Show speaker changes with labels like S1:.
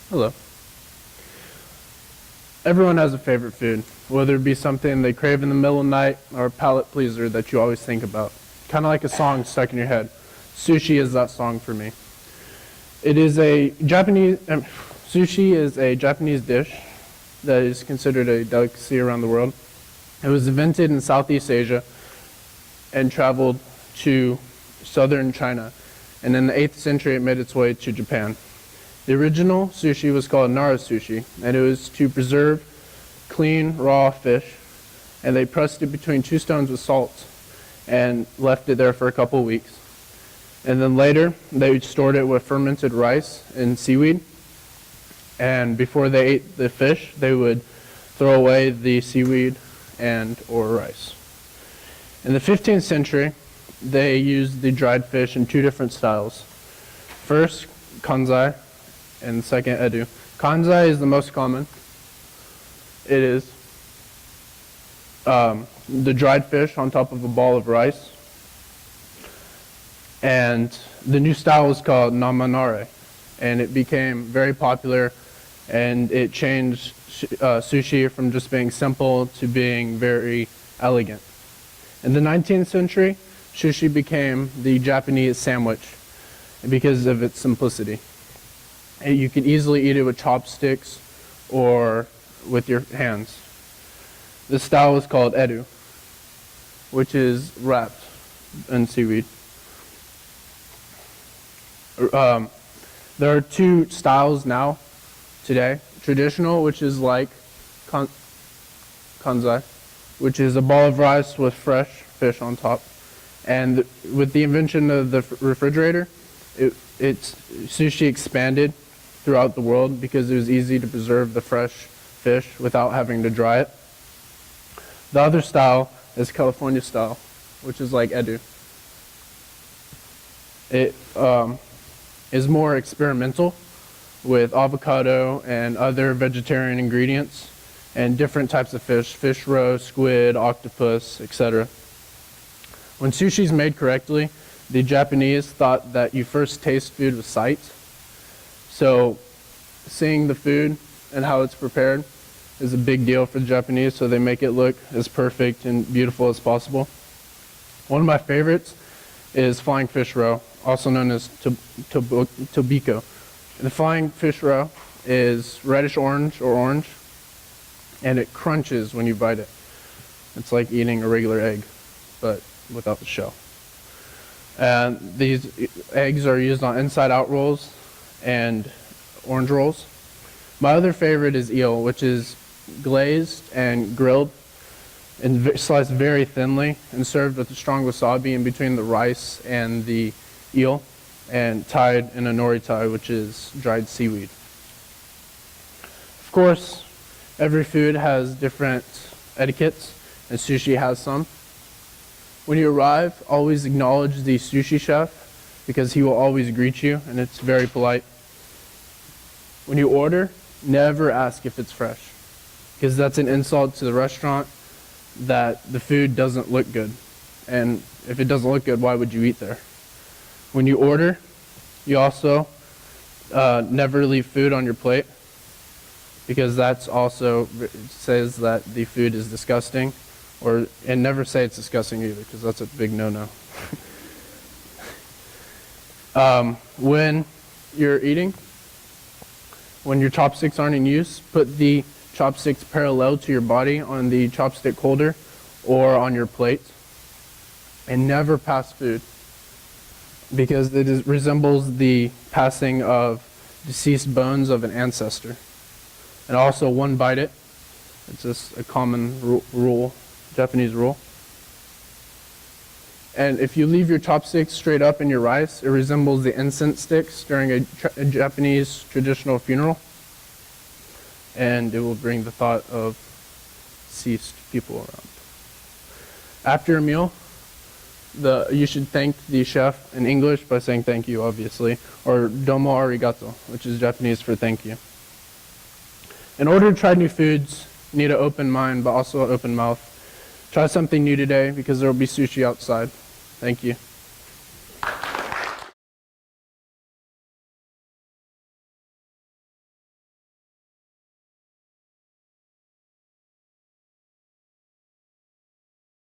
S1: Hello. Everyone has a favorite food, whether it be something they crave in the middle of the night or a palate pleaser that you always think about. Kind of like a song stuck in your head. Sushi is that song for me. It is a Japanese, sushi is a Japanese dish that is considered a delicacy around the world. It was invented in Southeast Asia and traveled to southern China. And in the 8th century, it made its way to Japan. The original sushi was called nara sushi, and it was to preserve clean, raw fish. And they pressed it between 2 stones with salt and left it there for a couple weeks. And then later, they stored it with fermented rice and seaweed. And before they ate the fish, they would throw away the seaweed or rice. In the 15th century, they used the dried fish in 2 different styles. First, Kansai, and second, Edu. Kansai is the most common. It is the dried fish on top of a ball of rice. And the new style was called namanare, and it became very popular, and it changed sushi from just being simple to being very elegant. In the 19th century, sushi became the Japanese sandwich because of its simplicity. And you could easily eat it with chopsticks or with your hands. This style is called edu, which is wrapped in seaweed. There are 2 styles now, today. Traditional, which is like Kansai, which is a ball of rice with fresh fish on top. And with the invention of the refrigerator, sushi expanded throughout the world because it was easy to preserve the fresh fish without having to dry it. The other style is California style, which is like edu. It is more experimental with avocado and other vegetarian ingredients and different types of fish roe, squid, octopus, etc. When sushi is made correctly, the Japanese thought that you first taste food with sight. So seeing the food and how it's prepared is a big deal for the Japanese, so they make it look as perfect and beautiful as possible. One of my favorites is flying fish roe, also known as tobiko. The flying fish roe is reddish orange or orange, and it crunches when you bite it. It's like eating a regular egg, but without the shell. And these eggs are used on inside-out rolls and orange rolls. My other favorite is eel, which is glazed and grilled and sliced very thinly and served with a strong wasabi in between the rice and the eel and tied in a nori tie, which is dried seaweed. Of course, every food has different etiquettes, and sushi has some. When you arrive, always acknowledge the sushi chef because he will always greet you, and it's very polite. When you order, never ask if it's fresh, because that's an insult to the restaurant that the food doesn't look good. And if it doesn't look good, why would you eat there? When you order, you also never leave food on your plate, because that's also says that the food is disgusting, and never say it's disgusting either, because that's a big no-no. When you're eating, when your chopsticks aren't in use, put the chopsticks parallel to your body on the chopstick holder or on your plate, and never pass food, because it resembles the passing of deceased bones of an ancestor. And also, one bite it. It's just a common rule, Japanese rule. And if you leave your chopsticks straight up in your rice, it resembles the incense sticks during a Japanese traditional funeral. And it will bring the thought of deceased people around. After a meal, you should thank the chef in English by saying thank you, obviously, or domo arigato, which is Japanese for thank you. In order to try new foods, you need an open mind, but also an open mouth. Try something new today, because there will be sushi outside. Thank you.